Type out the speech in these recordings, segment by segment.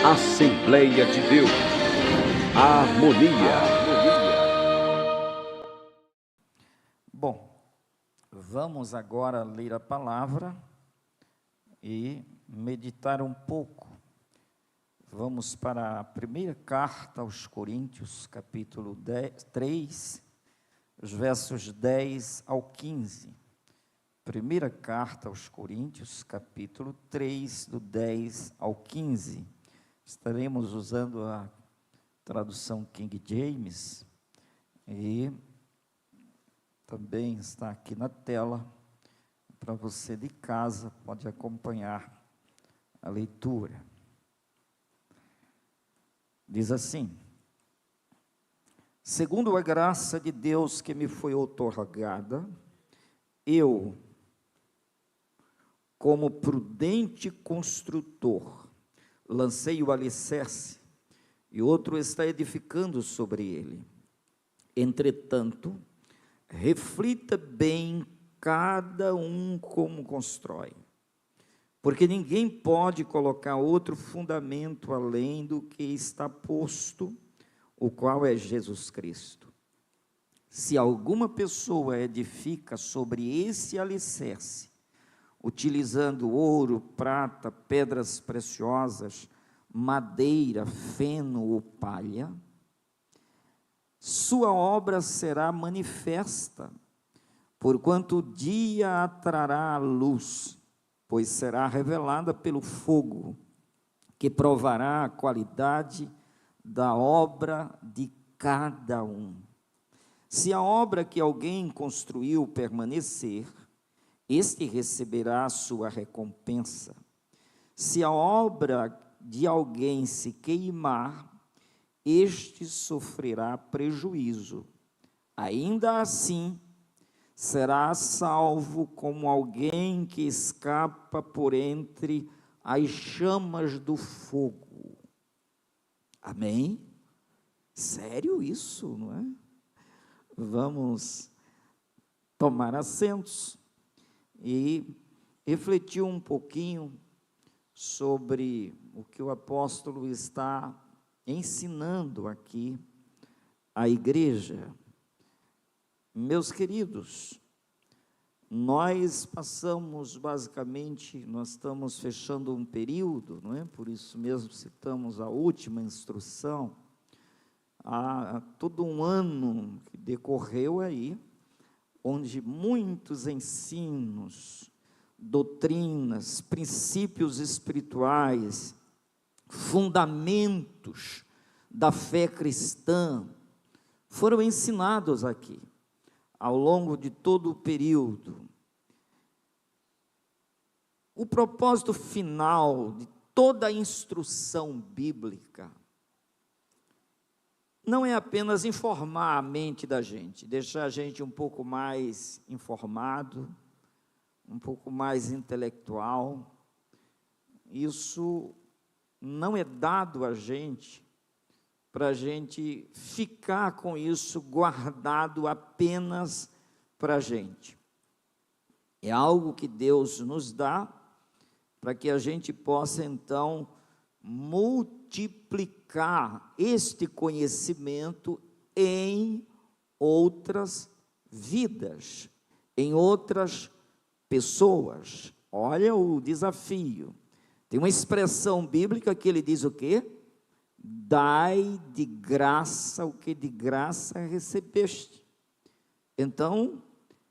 Assembleia de Deus, harmonia. Bom, vamos agora ler a palavra e meditar um pouco. Vamos para a primeira carta aos Coríntios, capítulo 3, os versos 10 ao 15. Primeira carta aos Coríntios, capítulo 3, do 10 ao 15. Estaremos usando a tradução King James e também está aqui na tela para você de casa, pode acompanhar a leitura. Diz assim: segundo a graça de Deus que me foi outorgada, eu, como prudente construtor, lancei o alicerce, e outro está edificando sobre ele. Entretanto, reflita bem cada um como constrói, porque ninguém pode colocar outro fundamento além do que está posto, o qual é Jesus Cristo. Se alguma pessoa edifica sobre esse alicerce, utilizando ouro, prata, pedras preciosas, madeira, feno ou palha, sua obra será manifesta, porquanto o dia a trará a luz, pois será revelada pelo fogo, que provará a qualidade da obra de cada um. Se a obra que alguém construiu permanecer, este receberá a sua recompensa. Se a obra de alguém se queimar, este sofrerá prejuízo. Ainda assim, será salvo como alguém que escapa por entre as chamas do fogo. Amém? Sério isso, não é? Vamos tomar assentos e refletir um pouquinho sobre o que o apóstolo está ensinando aqui à igreja. Meus queridos, nós passamos basicamente, nós estamos fechando um período, não é? Por isso mesmo citamos a última instrução, há todo um ano que decorreu aí, onde muitos ensinos, doutrinas, princípios espirituais, fundamentos da fé cristã foram ensinados aqui, ao longo de todo o período. O propósito final de toda a instrução bíblica não é apenas informar a mente da gente, deixar a gente um pouco mais informado, um pouco mais intelectual. Isso não é dado a gente para a gente ficar com isso guardado apenas para a gente. É algo que Deus nos dá para que a gente possa, então, multiplicar este conhecimento em outras vidas, em outras pessoas. Olha o desafio. Tem uma expressão bíblica que ele diz o quê? Dai de graça o que de graça recebeste. Então,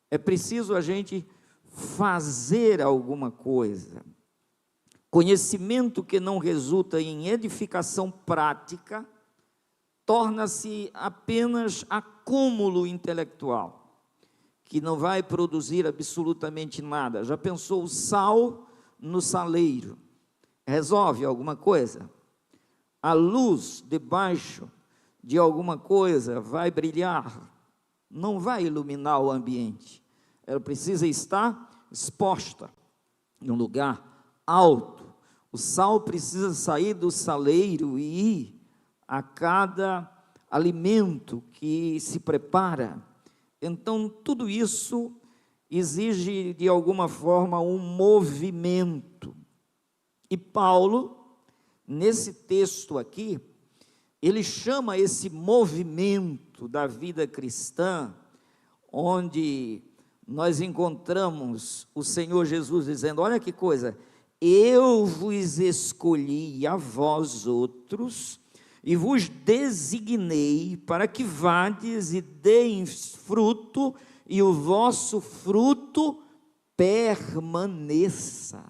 é preciso a gente fazer alguma coisa. Conhecimento que não resulta em edificação prática, torna-se apenas acúmulo intelectual, que não vai produzir absolutamente nada. Já pensou o sal no saleiro? Resolve alguma coisa? A luz debaixo de alguma coisa vai brilhar? Não vai iluminar o ambiente. Ela precisa estar exposta em um lugar alto. O sal precisa sair do saleiro e ir a cada alimento que se prepara. Então, tudo isso exige, de alguma forma, um movimento. E Paulo nesse texto aqui, ele chama esse movimento da vida cristã, onde nós encontramos o Senhor Jesus dizendo, olha que coisa, eu vos escolhi a vós outros, e vos designei para que vades e deis fruto, e o vosso fruto permaneça.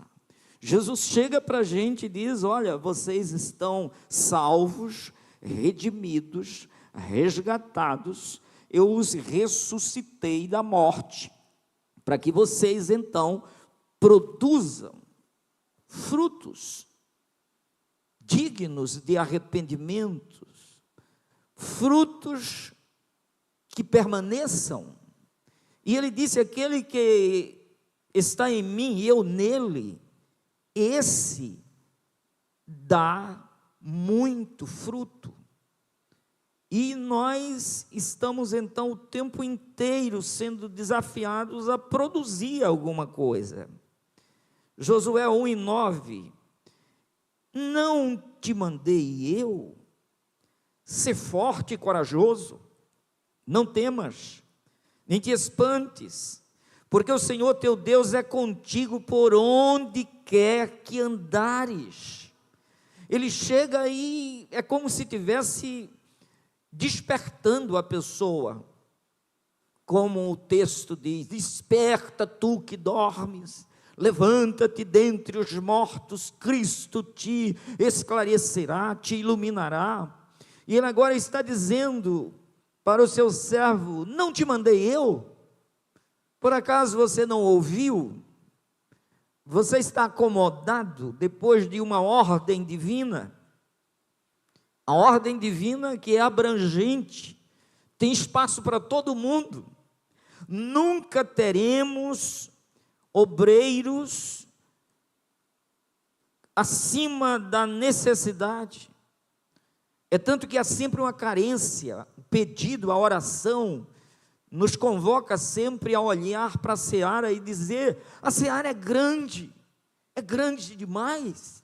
Jesus chega para a gente e diz, olha, vocês estão salvos, redimidos, resgatados, eu os ressuscitei da morte, para que vocês então produzam frutos dignos de arrependimentos, frutos que permaneçam. E ele disse, aquele que está em mim e eu nele, esse dá muito fruto. E nós estamos então o tempo inteiro sendo desafiados a produzir alguma coisa. Josué 1:9, não te mandei eu? Ser forte e corajoso, não temas, nem te espantes, porque o Senhor teu Deus é contigo por onde quer que andares. Ele chega aí, é como se tivesse despertando a pessoa, como o texto diz, desperta tu que dormes, levanta-te dentre os mortos, Cristo te esclarecerá, te iluminará. E ele agora está dizendo para o seu servo, não te mandei eu? Por acaso você não ouviu? Você está acomodado depois de uma ordem divina? A ordem divina que é abrangente, tem espaço para todo mundo. Nunca teremos obreiros acima da necessidade. É tanto que há sempre uma carência, o pedido, a oração, nos convoca sempre a olhar para a seara e dizer, a seara é grande demais,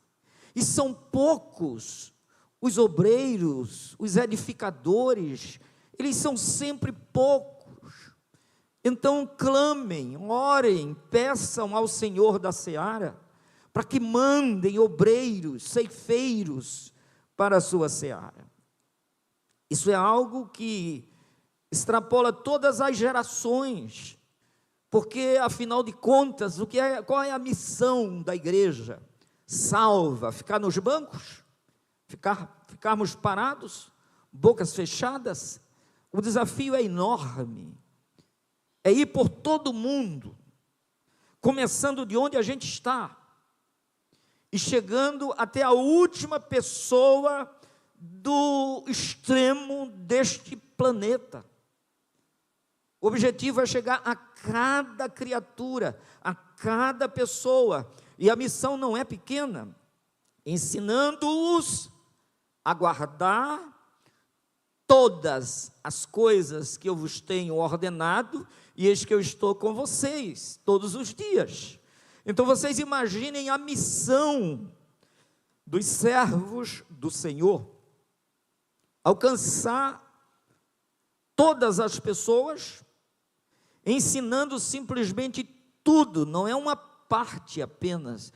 e são poucos os obreiros, os edificadores, eles são sempre poucos. Então clamem, orem, peçam ao Senhor da seara, para que mandem obreiros, ceifeiros, para a sua seara. Isso é algo que extrapola todas as gerações, porque afinal de contas, qual é a missão da igreja? Salva, ficar nos bancos? Ficarmos parados, bocas fechadas? O desafio é enorme, é ir por todo mundo, começando de onde a gente está, e chegando até a última pessoa do extremo deste planeta. O objetivo é chegar a cada criatura, a cada pessoa, e a missão não é pequena, ensinando-os a guardar todas as coisas que eu vos tenho ordenado, e eis que eu estou com vocês todos os dias. Então vocês imaginem a missão dos servos do Senhor, alcançar todas as pessoas, ensinando simplesmente tudo, não é uma parte apenas,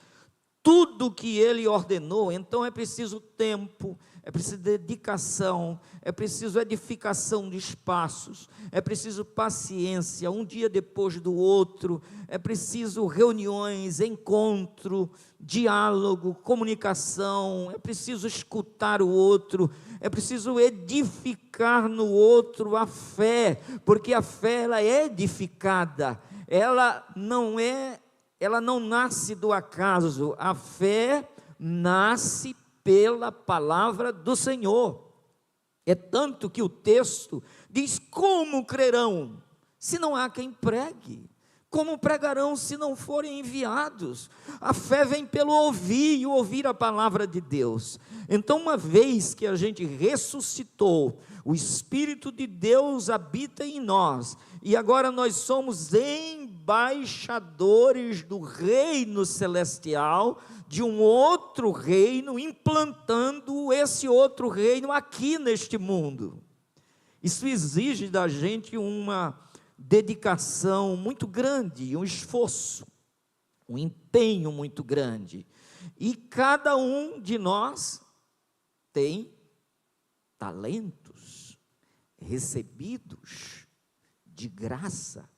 tudo que ele ordenou. Então é preciso tempo, é preciso dedicação, é preciso edificação de espaços, é preciso paciência, um dia depois do outro, é preciso reuniões, encontro, diálogo, comunicação, é preciso escutar o outro, é preciso edificar no outro a fé, porque a fé ela é edificada, ela não nasce do acaso, a fé nasce pela palavra do Senhor. É tanto que o texto diz, como crerão, se não há quem pregue? Como pregarão se não forem enviados? A fé vem pelo ouvir, e ouvir a palavra de Deus. Então, uma vez que a gente ressuscitou, o Espírito de Deus habita em nós, e agora nós somos embaixadores do reino celestial, de um outro reino, implantando esse outro reino aqui neste mundo. Isso exige da gente uma dedicação muito grande, um esforço, um empenho muito grande. E cada um de nós tem talentos recebidos de graça,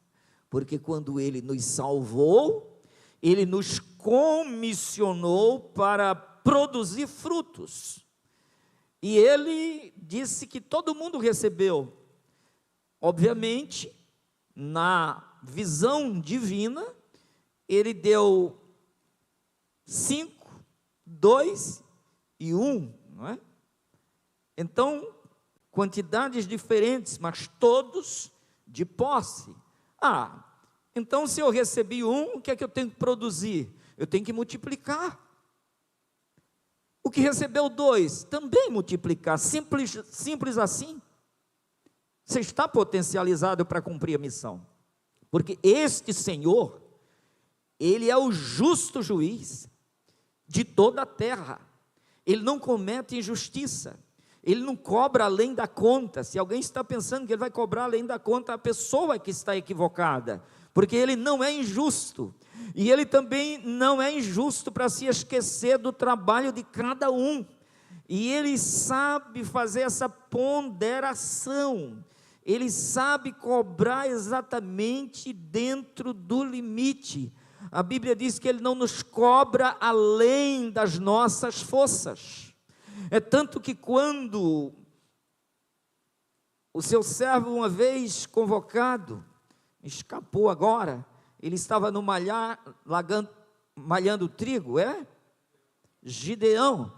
porque quando Ele nos salvou, Ele nos comissionou para produzir frutos. E Ele disse que todo mundo recebeu. Obviamente, na visão divina, Ele deu 5, 2 e 1, não é? Então, quantidades diferentes, mas todos de posse. Então se eu recebi 1, o que é que eu tenho que produzir? Eu tenho que multiplicar. O que recebeu 2, também multiplicar, simples assim. Você está potencializado para cumprir a missão, porque este Senhor, Ele é o justo juiz de toda a terra. Ele não comete injustiça, Ele não cobra além da conta. Se alguém está pensando que Ele vai cobrar além da conta, a pessoa é que está equivocada, porque Ele não é injusto, e Ele também não é injusto para se esquecer do trabalho de cada um, e Ele sabe fazer essa ponderação, Ele sabe cobrar exatamente dentro do limite. A Bíblia diz que Ele não nos cobra além das nossas forças. É tanto que quando o seu servo, uma vez convocado, escapou agora, ele estava no malhando trigo, Gideão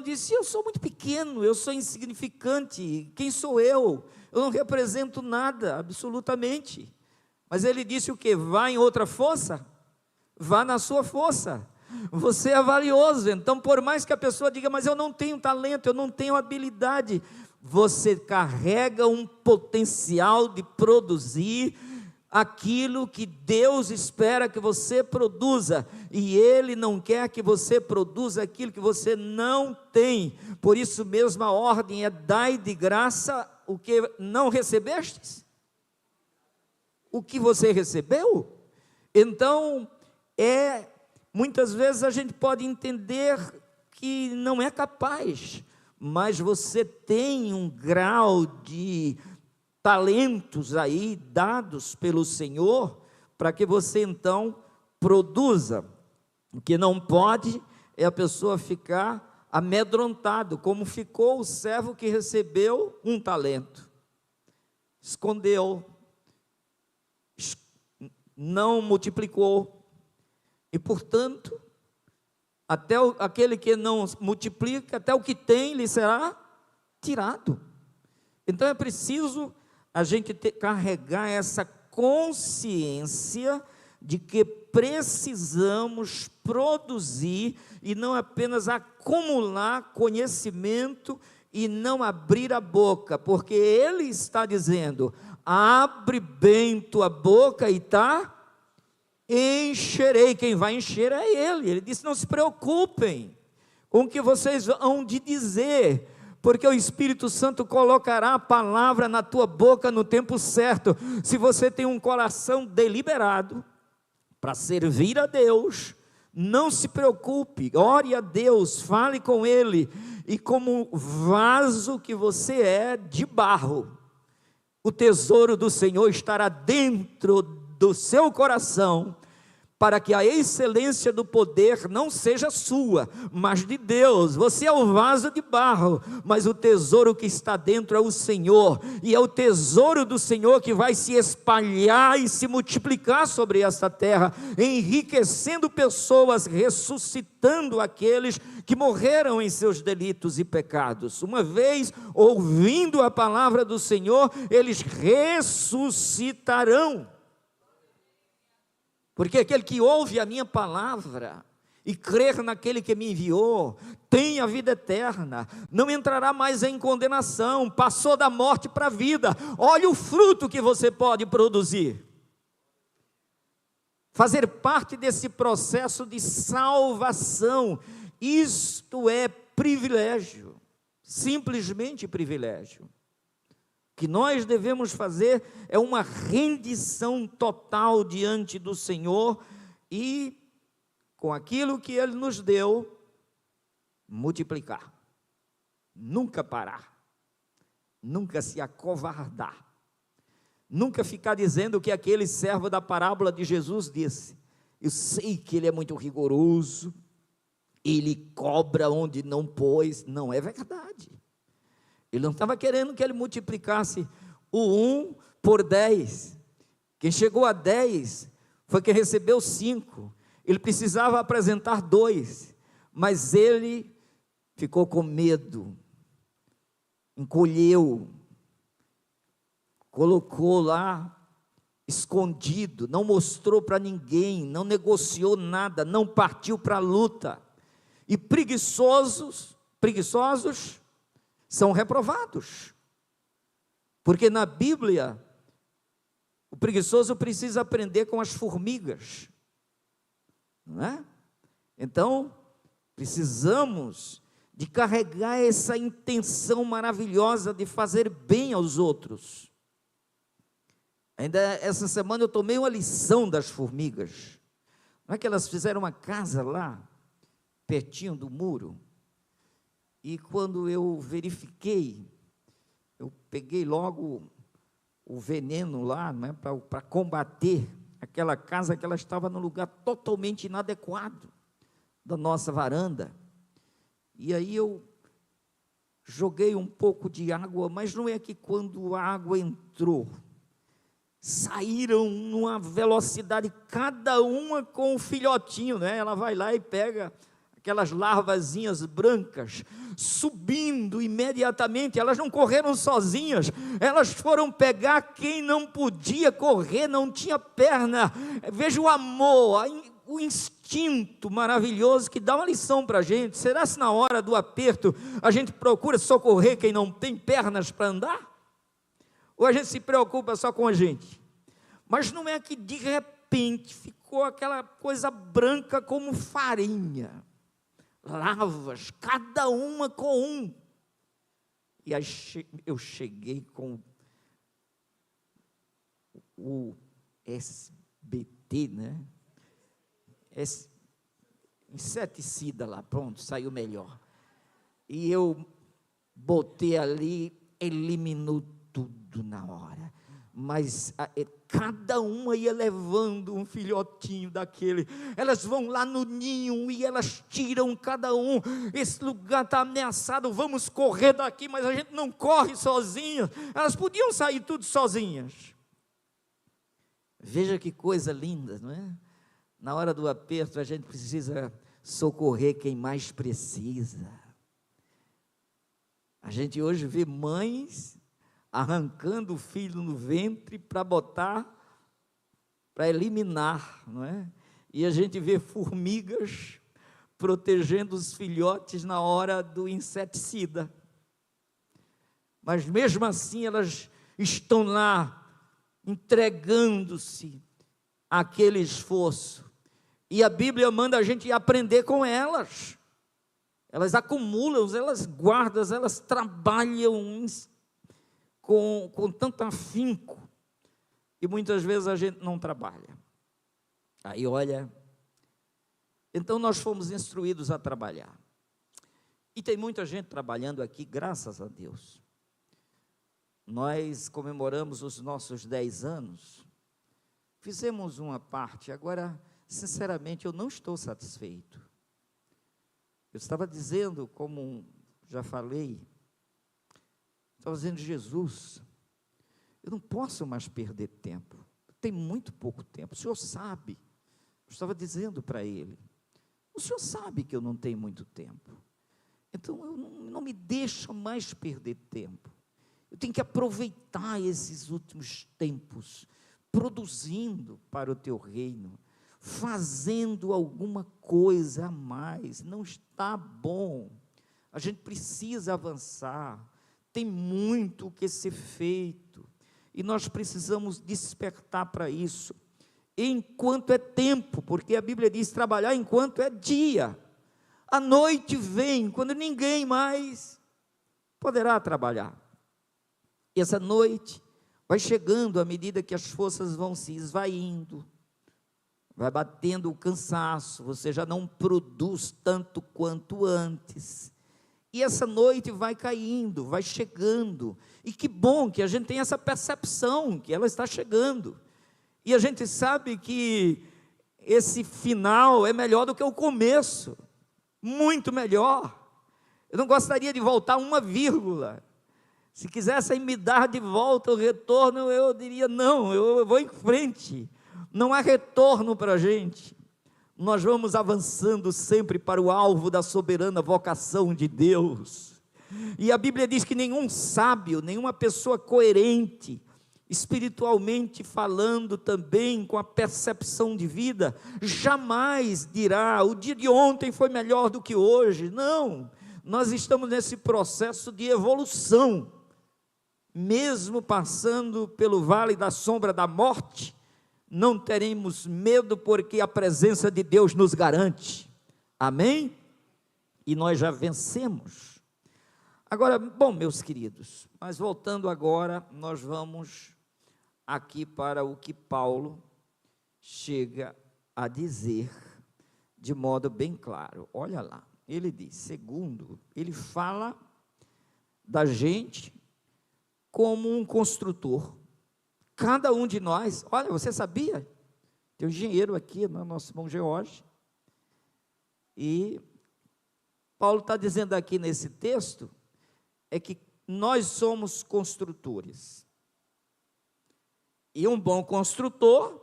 disse: eu sou muito pequeno, eu sou insignificante, quem sou eu? Eu não represento nada, absolutamente. Mas ele disse o quê? Vá em outra força? Vá na sua força. Você é valioso. Então, por mais que a pessoa diga, mas eu não tenho talento, eu não tenho habilidade, você carrega um potencial de produzir aquilo que Deus espera que você produza, e Ele não quer que você produza aquilo que você não tem. Por isso mesmo a ordem é: dai de graça o que não recebestes. O que você recebeu? Então, muitas vezes a gente pode entender que não é capaz, mas você tem um grau de talentos aí dados pelo Senhor, para que você então produza. O que não pode é a pessoa ficar amedrontado, como ficou o servo que recebeu 1 talento, escondeu, não multiplicou, e portanto, até aquele que não multiplica, até o que tem lhe será tirado. Então é preciso a gente carregar essa consciência de que precisamos produzir, e não apenas acumular conhecimento e não abrir a boca, porque Ele está dizendo: abre bem tua boca e encherei. Quem vai encher é Ele. Ele disse: não se preocupem com o que vocês vão de dizer, porque o Espírito Santo colocará a palavra na tua boca no tempo certo. Se você tem um coração deliberado para servir a Deus, não se preocupe, ore a Deus, fale com Ele, e como vaso que você é de barro, o tesouro do Senhor estará dentro do seu coração, para que a excelência do poder não seja sua, mas de Deus. Você é o vaso de barro, mas o tesouro que está dentro é o Senhor, e é o tesouro do Senhor que vai se espalhar e se multiplicar sobre esta terra, enriquecendo pessoas, ressuscitando aqueles que morreram em seus delitos e pecados. Uma vez ouvindo a palavra do Senhor, eles ressuscitarão. Porque aquele que ouve a minha palavra e crer naquele que me enviou, tem a vida eterna, não entrará mais em condenação, passou da morte para a vida. Olha o fruto que você pode produzir. fazer parte desse processo de salvação. Isto é privilégio, simplesmente privilégio. O que nós devemos fazer é uma rendição total diante do Senhor e, com aquilo que Ele nos deu, multiplicar, nunca parar, nunca se acovardar, nunca ficar dizendo o que aquele servo da parábola de Jesus disse: eu sei que ele é muito rigoroso, ele cobra onde não pôs. Não é verdade. Ele não estava querendo que ele multiplicasse o 1 por 10. Quem chegou a 10 foi quem recebeu 5. Ele precisava apresentar 2, mas ele ficou com medo, encolheu, colocou lá escondido, não mostrou para ninguém, não negociou nada, não partiu para a luta. E preguiçosos são reprovados, porque na Bíblia o preguiçoso precisa aprender com as formigas, não é? Então precisamos de carregar essa intenção maravilhosa de fazer bem aos outros. Ainda essa semana eu tomei uma lição das formigas. Não é que elas fizeram uma casa lá, pertinho do muro, e quando eu verifiquei, eu peguei logo o veneno lá, né, para combater aquela casa, que ela estava num lugar totalmente inadequado da nossa varanda. E aí eu joguei um pouco de água, mas não é que quando a água entrou, saíram numa velocidade, cada uma com um filhotinho, né? Ela vai lá e pega aquelas larvazinhas brancas, subindo imediatamente. Elas não correram sozinhas, elas foram pegar quem não podia correr, não tinha perna. Veja o amor, o instinto maravilhoso que dá uma lição para a gente. Será se na hora do aperto a gente procura socorrer quem não tem pernas para andar? Ou a gente se preocupa só com a gente? Mas não é que de repente ficou aquela coisa branca como farinha, larvas, cada uma com um. E aí eu cheguei com o SBT, né? Inseticida lá, pronto, saiu melhor. E eu botei ali, eliminou tudo na hora. Mas cada uma ia levando um filhotinho daquele. Elas vão lá no ninho e elas tiram cada um. Esse lugar está ameaçado, vamos correr daqui, mas a gente não corre sozinha. Elas podiam sair tudo sozinhas. Veja que coisa linda, não é? Na hora do aperto a gente precisa socorrer quem mais precisa. A gente hoje vê mães arrancando o filho no ventre para botar, para eliminar, não é? E a gente vê formigas protegendo os filhotes na hora do inseticida. Mas mesmo assim elas estão lá entregando-se àquele esforço. E a Bíblia manda a gente aprender com elas. Elas acumulam, elas guardam, elas trabalham com tanto afinco, e muitas vezes a gente não trabalha. Aí olha, então nós fomos instruídos a trabalhar, e tem muita gente trabalhando aqui, graças a Deus. Nós comemoramos os nossos 10 anos, fizemos uma parte. Agora, sinceramente, eu não estou satisfeito. Eu estava dizendo, como já falei, estava dizendo: Jesus, eu não posso mais perder tempo, tem muito pouco tempo, o Senhor sabe. Eu estava dizendo para ele: o Senhor sabe que eu não tenho muito tempo, então eu não me deixa mais perder tempo. Eu tenho que aproveitar esses últimos tempos, produzindo para o teu reino, fazendo alguma coisa a mais. Não está bom, a gente precisa avançar, tem muito o que ser feito, e nós precisamos despertar para isso. enquanto é tempo, porque a Bíblia diz trabalhar enquanto é dia. A noite vem quando ninguém mais poderá trabalhar. E essa noite vai chegando à medida que as forças vão se esvaindo, vai batendo o cansaço, você já não produz tanto quanto antes. E essa noite vai caindo, vai chegando. E que bom que a gente tem essa percepção que ela está chegando. E a gente sabe que esse final é melhor do que o começo, muito melhor. Eu não gostaria de voltar uma vírgula. Se quisessem me dar de volta o retorno, eu diria não, eu vou em frente. Não há retorno para a gente. Nós vamos avançando sempre para o alvo da soberana vocação de Deus. E a Bíblia diz que nenhum sábio, nenhuma pessoa coerente, espiritualmente falando também, com a percepção de vida, jamais dirá, o dia de ontem foi melhor do que hoje. Não, nós estamos nesse processo de evolução. Mesmo passando pelo vale da sombra da morte, não teremos medo, porque a presença de Deus nos garante, amém? E nós já vencemos. Agora, bom, meus queridos, mas voltando agora, nós vamos aqui para o que Paulo chega a dizer, de modo bem claro. Olha lá, ele diz, segundo, ele fala da gente como um construtor. Cada um de nós, olha, você sabia? Tem um engenheiro aqui, nosso irmão George, e Paulo está dizendo aqui nesse texto, é que nós somos construtores, e um bom construtor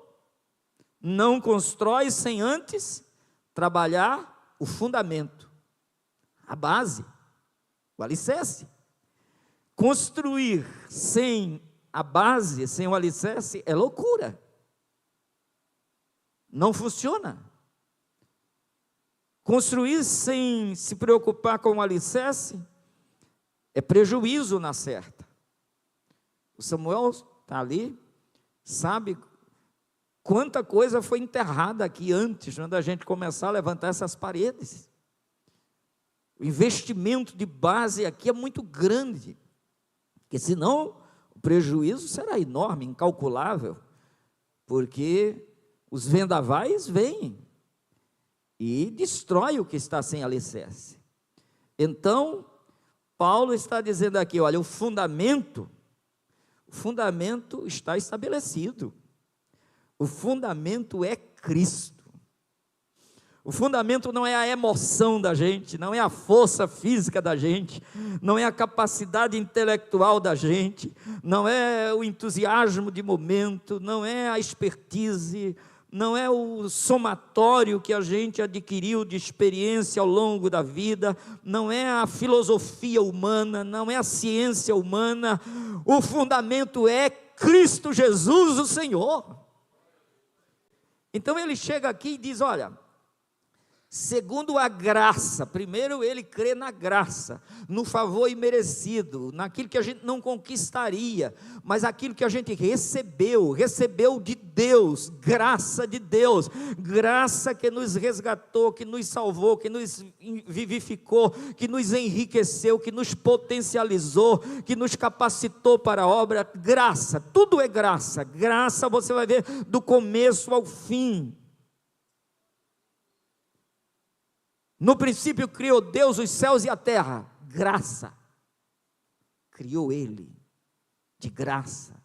não constrói sem antes trabalhar o fundamento, a base, o alicerce. Construir sem a base, sem o alicerce, é loucura. Não funciona. Construir sem se preocupar com o alicerce é prejuízo na certa. O Samuel está ali, sabe quanta coisa foi enterrada aqui antes, da gente começar a levantar essas paredes. O investimento de base aqui é muito grande, porque senão o prejuízo será enorme, incalculável, porque os vendavais vêm e destrói o que está sem alicerce. Então, Paulo está dizendo aqui, olha, o fundamento está estabelecido. O fundamento é Cristo. O fundamento não é a emoção da gente, não é a força física da gente, não é a capacidade intelectual da gente, não é o entusiasmo de momento, não é a expertise, não é o somatório que a gente adquiriu de experiência ao longo da vida, não é a filosofia humana, não é a ciência humana. O fundamento é Cristo Jesus, o Senhor. Então ele chega aqui e diz, olha, segundo a graça, primeiro ele crê na graça, no favor imerecido, naquilo que a gente não conquistaria, mas aquilo que a gente recebeu de Deus, graça de Deus, graça que nos resgatou, que nos salvou, que nos vivificou, que nos enriqueceu, que nos potencializou, que nos capacitou para a obra. Graça, tudo é graça, graça você vai ver do começo ao fim. No princípio criou Deus os céus e a terra, graça, criou Ele, de graça,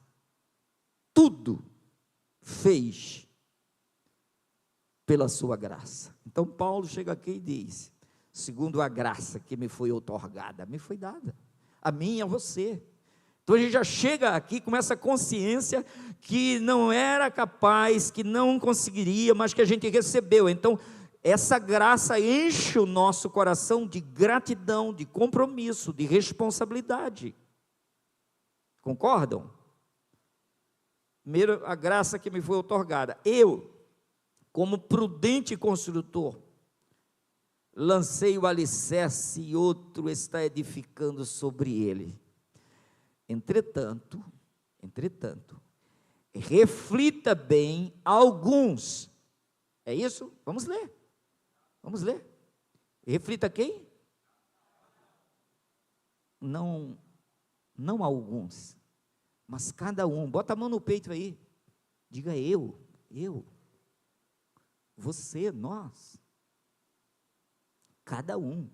tudo fez pela sua graça. Então Paulo chega aqui e diz, segundo a graça que me foi outorgada, me foi dada, a mim e a você. Então a gente já chega aqui com essa consciência que não era capaz, que não conseguiria, mas que a gente recebeu. Então essa graça enche o nosso coração de gratidão, de compromisso, de responsabilidade. Concordam? Primeiro, a graça que me foi outorgada. Eu, como prudente construtor, lancei o alicerce e outro está edificando sobre ele. Entretanto, reflita bem alguns. É isso? Vamos ler. Vamos ler. Reflita quem? Não alguns, mas cada um. Bota a mão no peito aí. Diga eu, você, nós. Cada um.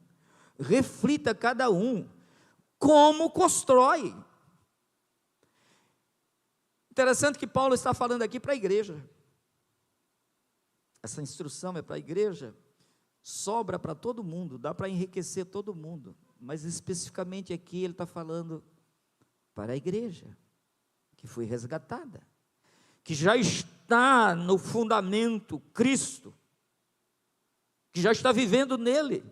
Reflita cada um como constrói. Interessante que Paulo está falando aqui para a igreja. Essa instrução é para a igreja, sobra para todo mundo, dá para enriquecer todo mundo, mas especificamente aqui ele está falando para a igreja, que foi resgatada, que já está no fundamento Cristo, que já está vivendo nele,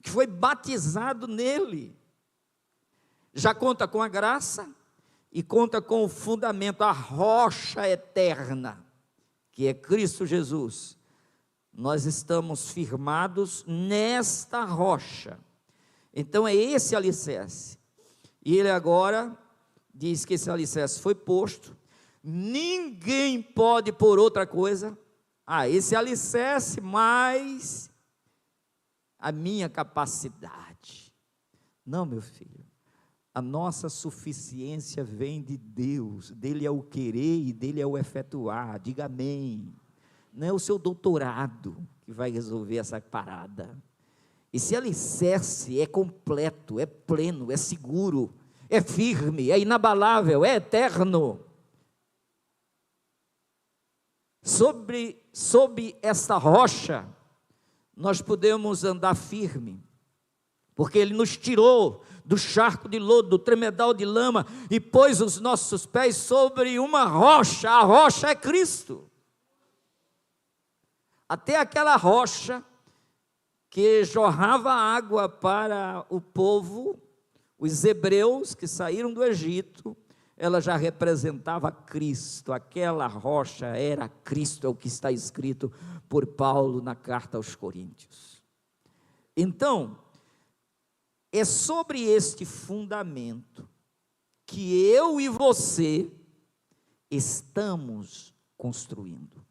que foi batizado nele, já conta com a graça e conta com o fundamento, a rocha eterna, que é Cristo Jesus. Nós estamos firmados nesta rocha. Então é esse alicerce. E ele agora diz que esse alicerce foi posto. Ninguém pode pôr outra coisa. Esse alicerce mais a minha capacidade. Não, meu filho. A nossa suficiência vem de Deus. Dele é o querer e dele é o efetuar. Diga amém. Não é o seu doutorado que vai resolver essa parada. Esse alicerce é completo, é pleno, é seguro, é firme, é inabalável, é eterno. Sob esta rocha, nós podemos andar firme, porque Ele nos tirou do charco de lodo, do tremedal de lama, e pôs os nossos pés sobre uma rocha. A rocha é Cristo. Até aquela rocha que jorrava água para o povo, os hebreus que saíram do Egito, ela já representava Cristo. Aquela rocha era Cristo, é o que está escrito por Paulo na carta aos Coríntios. Então, é sobre este fundamento que eu e você estamos construindo.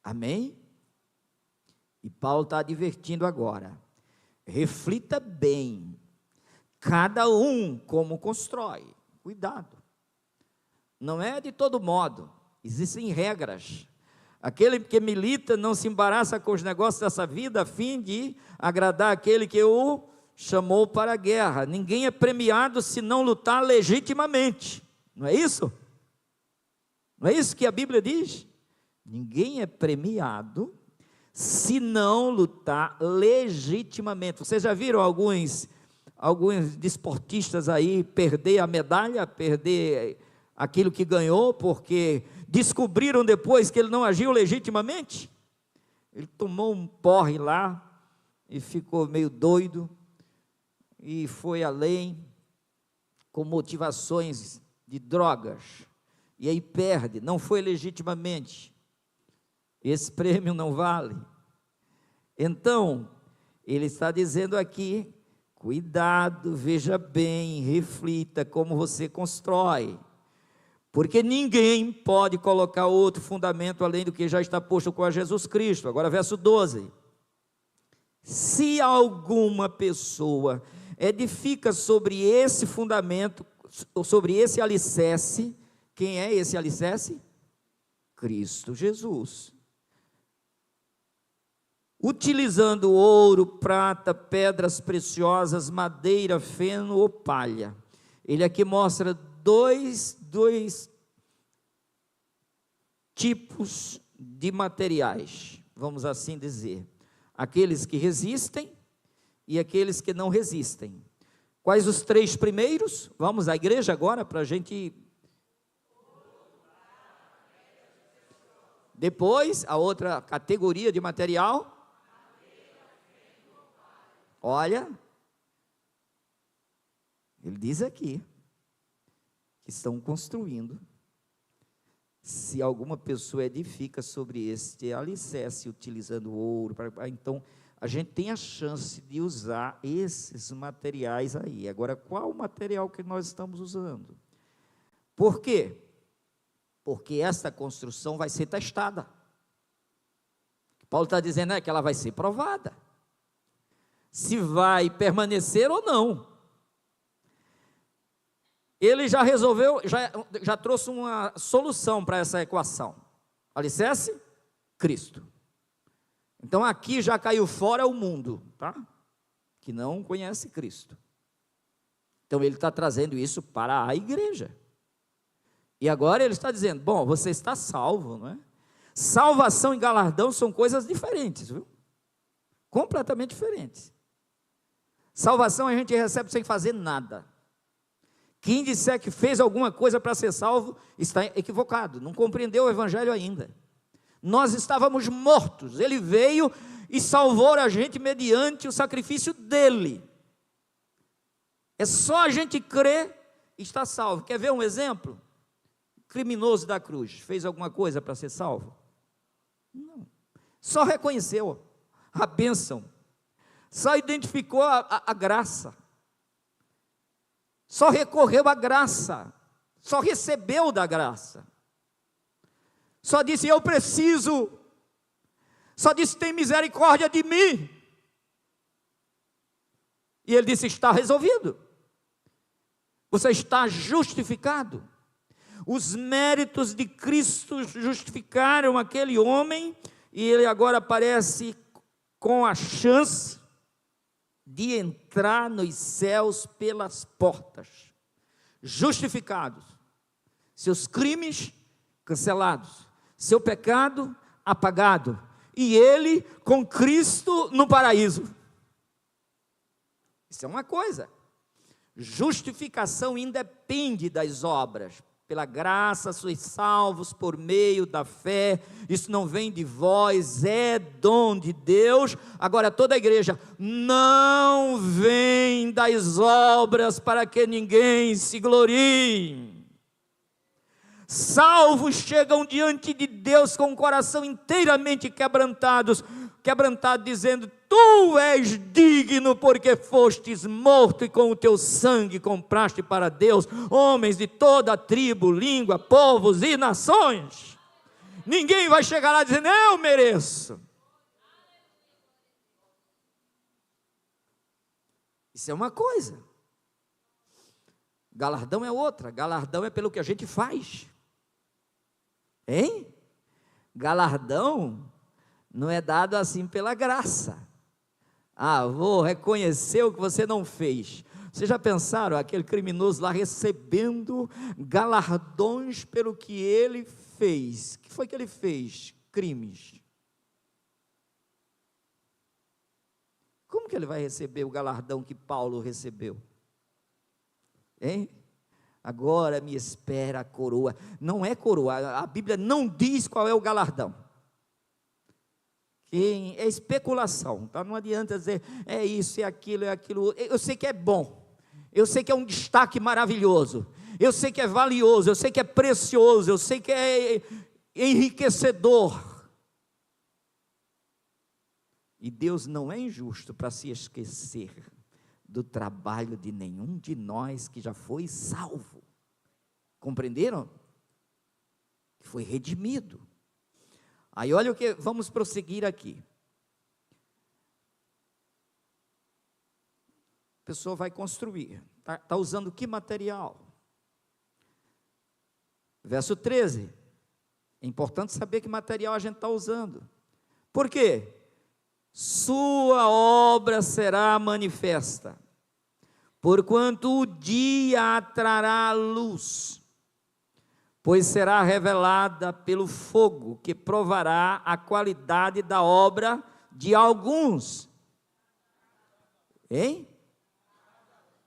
Amém? E Paulo está advertindo agora, reflita bem, cada um como constrói, cuidado, não é de todo modo, existem regras, aquele que milita não se embaraça com os negócios dessa vida, a fim de agradar aquele que o chamou para a guerra. Ninguém é premiado se não lutar legitimamente, não é isso? Não é isso que a Bíblia diz? Ninguém é premiado se não lutar legitimamente. Vocês já viram alguns desportistas aí perder a medalha, perder aquilo que ganhou, porque descobriram depois que ele não agiu legitimamente? Ele tomou um porre lá e ficou meio doido e foi além com motivações de drogas, e aí perde, não foi legitimamente. Esse prêmio não vale. Então, ele está dizendo aqui, cuidado, veja bem, reflita como você constrói, porque ninguém pode colocar outro fundamento além do que já está posto com a Jesus Cristo. Agora verso 12, se alguma pessoa edifica sobre esse fundamento, sobre esse alicerce, quem é esse alicerce? Cristo Jesus. Utilizando ouro, prata, pedras preciosas, madeira, feno ou palha. Ele aqui mostra dois tipos de materiais, vamos assim dizer. Aqueles que resistem e aqueles que não resistem. Quais os três primeiros? Vamos à igreja agora para a gente... Depois, a outra categoria de material... Olha, ele diz aqui, que estão construindo, se alguma pessoa edifica sobre este alicerce, utilizando ouro, então a gente tem a chance de usar esses materiais aí. Agora, qual o material que nós estamos usando? Por quê? Porque esta construção vai ser testada. Paulo está dizendo que ela vai ser provada, se vai permanecer ou não. Ele já resolveu, já trouxe uma solução para essa equação. Alicerce? Cristo. Então aqui já caiu fora o mundo, tá? Que não conhece Cristo. Então ele está trazendo isso para a igreja. E agora ele está dizendo, bom, você está salvo, não é? Salvação e galardão são coisas diferentes, viu? Completamente diferentes. Salvação a gente recebe sem fazer nada. Quem disser que fez alguma coisa para ser salvo, está equivocado, não compreendeu o evangelho ainda. Nós estávamos mortos, ele veio e salvou a gente mediante o sacrifício dele. É só a gente crer e está salvo. Quer ver um exemplo? O criminoso da cruz, fez alguma coisa para ser salvo? Não, só reconheceu a bênção, só identificou a graça, só recorreu à graça, só recebeu da graça, só disse eu preciso, só disse tem misericórdia de mim, e ele disse está resolvido, você está justificado. Os méritos de Cristo justificaram aquele homem, e ele agora aparece com a chance de entrar nos céus pelas portas, justificados, seus crimes cancelados, seu pecado apagado, e ele com Cristo no paraíso. Isso é uma coisa. Justificação independe das obras. Pela graça sois salvos por meio da fé, isso não vem de vós, é dom de Deus. Agora toda a igreja, não vem das obras para que ninguém se glorie. Salvos chegam diante de Deus com o coração inteiramente quebrantado, dizendo, tu és digno porque fostes morto e com o teu sangue compraste para Deus homens de toda tribo, língua, povos e nações. Ninguém vai chegar lá dizendo, eu mereço. Isso é uma coisa. Galardão é outra. Galardão é pelo que a gente faz. Hein? Galardão não é dado assim pela graça. Ah, vou reconhecer o que você não fez. Vocês já pensaram, aquele criminoso lá recebendo galardões pelo que ele fez? O que foi que ele fez? Crimes. Como que ele vai receber o galardão que Paulo recebeu? Hein? Agora me espera a coroa. Não é coroa, a Bíblia não diz qual é o galardão. É especulação, tá? Não adianta dizer, é isso, é aquilo, eu sei que é bom, eu sei que é um destaque maravilhoso, eu sei que é valioso, eu sei que é precioso, eu sei que é enriquecedor, e Deus não é injusto para se esquecer do trabalho de nenhum de nós que já foi salvo, compreenderam? Que foi redimido. Aí olha o que, vamos prosseguir aqui. A pessoa vai construir, está usando que material? Verso 13, é importante saber que material a gente está usando. Por quê? Sua obra será manifesta, porquanto o dia a trará luz, pois será revelada pelo fogo, que provará a qualidade da obra de alguns. Hein?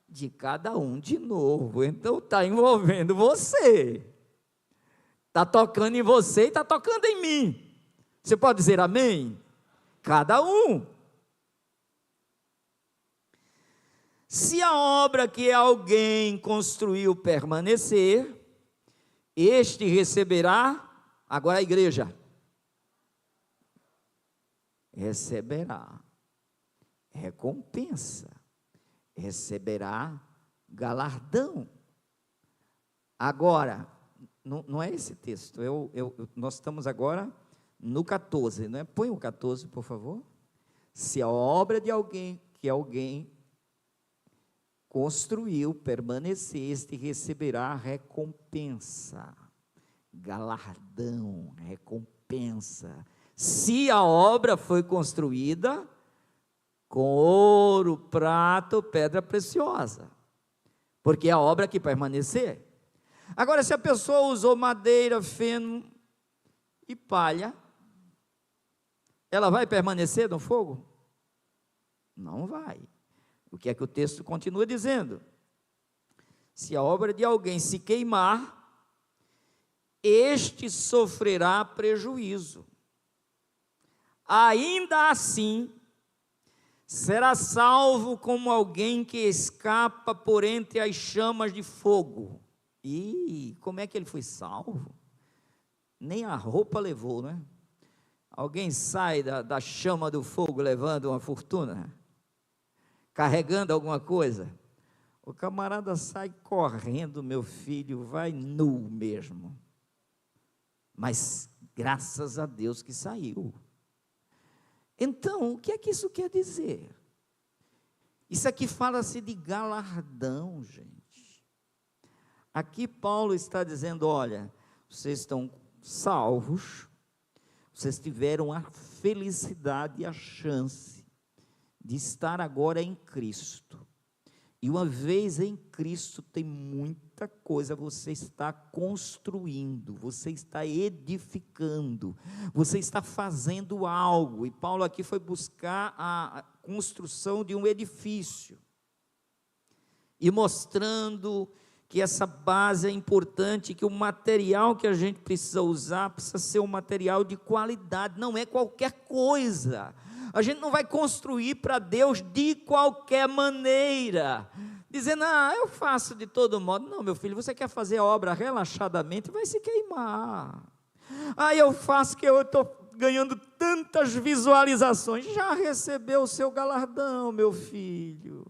De cada um de novo. Então está envolvendo você. Está tocando em você e está tocando em mim. Você pode dizer amém? Cada um. Se a obra que alguém construiu permanecer, este receberá, agora a igreja, receberá recompensa, receberá galardão. Agora, não é esse texto, nós estamos agora no 14, não é? Põe o 14, por favor. Se a obra de alguém, que alguém construiu, permanecer, este receberá recompensa, galardão, recompensa. Se a obra foi construída com ouro, prata ou pedra preciosa, porque é a obra que permanecer. Agora, se a pessoa usou madeira, feno e palha, ela vai permanecer no fogo? Não vai. O que é que o texto continua dizendo? Se a obra de alguém se queimar, este sofrerá prejuízo. Ainda assim, será salvo como alguém que escapa por entre as chamas de fogo. E como é que ele foi salvo? Nem a roupa levou, né? Alguém sai da chama do fogo levando uma fortuna? Carregando alguma coisa? O camarada sai correndo, meu filho, vai nu mesmo. Mas graças a Deus que saiu. Então, o que é que isso quer dizer? Isso aqui fala-se de galardão, gente. Aqui Paulo está dizendo, olha, vocês estão salvos, vocês tiveram a felicidade e a chance de estar agora em Cristo. E uma vez em Cristo tem muita coisa, você está construindo, você está edificando, você está fazendo algo. E Paulo aqui foi buscar a construção de um edifício. E mostrando que essa base é importante, que o material que a gente precisa usar, precisa ser um material de qualidade, não é qualquer coisa. A gente não vai construir para Deus de qualquer maneira, dizendo, eu faço de todo modo. Não, meu filho, você quer fazer a obra relaxadamente, vai se queimar. Eu faço que eu estou ganhando tantas visualizações. Já recebeu o seu galardão, meu filho.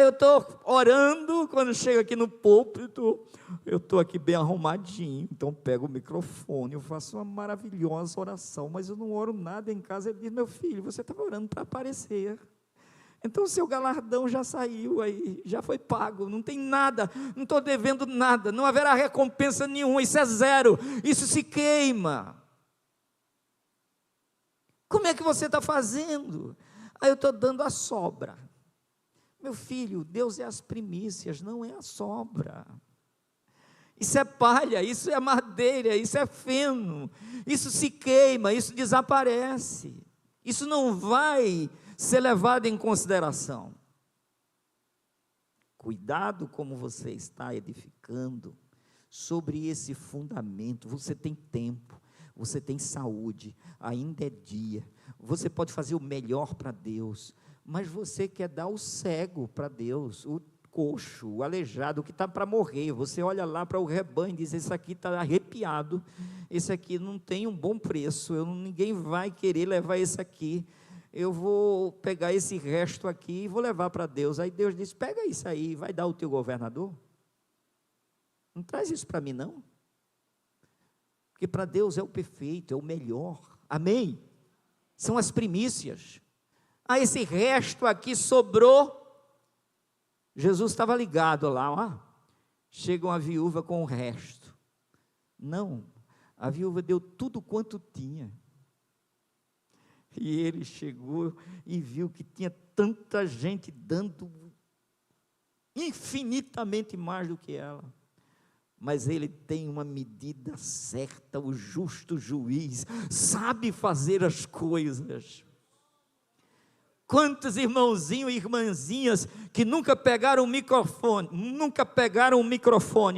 Eu estou orando, quando chego aqui no púlpito, eu estou aqui bem arrumadinho, então pego o microfone, eu faço uma maravilhosa oração, mas eu não oro nada em casa. Ele diz, meu filho, você estava orando para aparecer, então o seu galardão já saiu aí, já foi pago, não tem nada, não estou devendo nada, não haverá recompensa nenhuma, isso é zero, isso se queima. Como é que você está fazendo? Eu estou dando a sobra. Meu filho, Deus é as primícias, não é a sobra. Isso é palha, isso é madeira, isso é feno, isso se queima, isso desaparece. Isso não vai ser levado em consideração. Cuidado como você está edificando sobre esse fundamento. Você tem tempo, você tem saúde, ainda é dia, você pode fazer o melhor para Deus, mas você quer dar o cego para Deus, o coxo, o aleijado, o que está para morrer. Você olha lá para o rebanho e diz, esse aqui está arrepiado, esse aqui não tem um bom preço, ninguém vai querer levar esse aqui, eu vou pegar esse resto aqui e vou levar para Deus. Aí Deus diz, pega isso aí, vai dar ao teu governador? Não traz isso para mim não, porque para Deus é o perfeito, é o melhor, amém? São as primícias. Esse resto aqui sobrou. Jesus estava ligado lá, chega uma viúva com o resto. Não, a viúva deu tudo quanto tinha. E ele chegou e viu que tinha tanta gente dando infinitamente mais do que ela. Mas ele tem uma medida certa, o justo juiz, sabe fazer as coisas. Quantos irmãozinhos e irmãzinhas que nunca pegaram um microfone,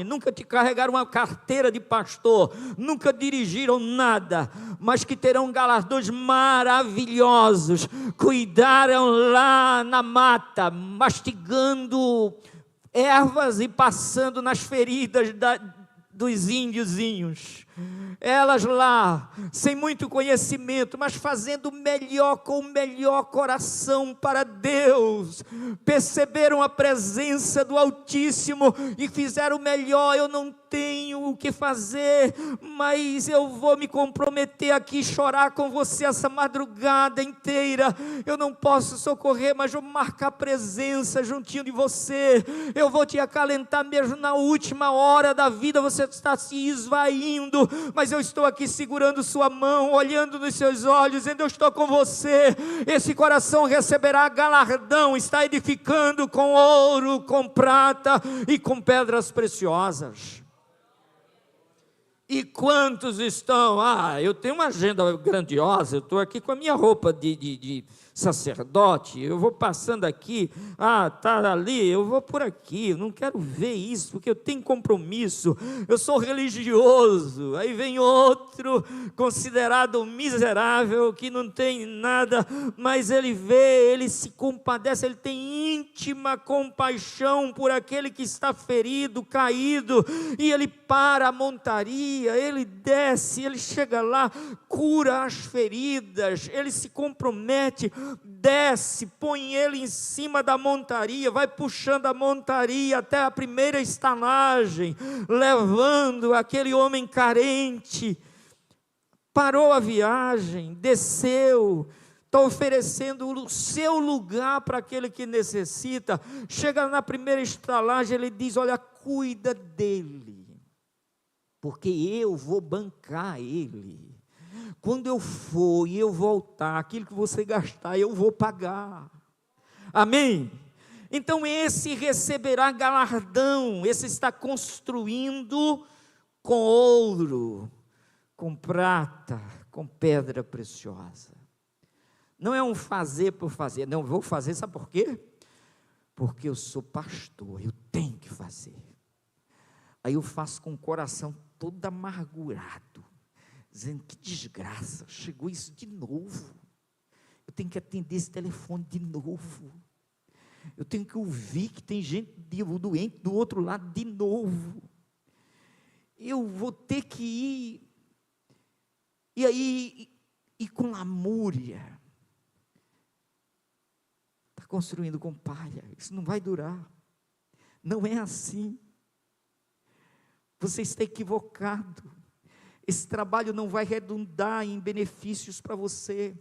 nunca te carregaram uma carteira de pastor, nunca dirigiram nada, mas que terão galardões maravilhosos, cuidaram lá na mata, mastigando ervas e passando nas feridas dos índiozinhos, Elas lá, sem muito conhecimento, mas fazendo o melhor, com o melhor coração para Deus, perceberam a presença do Altíssimo e fizeram o melhor. Eu não tenho o que fazer, mas eu vou me comprometer aqui, chorar com você essa madrugada inteira. Eu não posso socorrer, mas vou marcar presença juntinho de você. Eu vou te acalentar mesmo na última hora da vida. Você está se esvaindo, mas eu estou aqui segurando sua mão, olhando nos seus olhos, dizendo: eu estou com você. Esse coração receberá galardão, está edificando com ouro, com prata e com pedras preciosas. E quantos estão? Eu tenho uma agenda grandiosa, eu estou aqui com a minha roupa de sacerdote, eu vou passando aqui, está ali, eu vou por aqui, eu não quero ver isso, porque eu tenho compromisso, eu sou religioso. Aí vem outro, considerado miserável, que não tem nada, mas ele vê, ele se compadece, ele tem íntima compaixão por aquele que está ferido, caído, e ele para a montaria, ele desce, ele chega lá, cura as feridas, ele se compromete, desce, põe ele em cima da montaria, vai puxando a montaria até a primeira estalagem, levando aquele homem carente. Parou a viagem, desceu, está oferecendo o seu lugar para aquele que necessita. Chega na primeira estalagem, ele diz: olha, cuida dele, porque eu vou bancar ele. Quando eu for e eu voltar, aquilo que você gastar, eu vou pagar. Amém? Então esse receberá galardão, esse está construindo com ouro, com prata, com pedra preciosa. Não é um fazer por fazer, não, vou fazer, sabe por quê? Porque eu sou pastor, eu tenho que fazer. Aí eu faço com o coração todo amargurado, dizendo: que desgraça, chegou isso de novo, eu tenho que atender esse telefone de novo, eu tenho que ouvir que tem gente doente do outro lado de novo, eu vou ter que ir, e aí, e com lamúria, está construindo com palha, isso não vai durar, não é assim, você está equivocado. Esse trabalho não vai redundar em benefícios para você.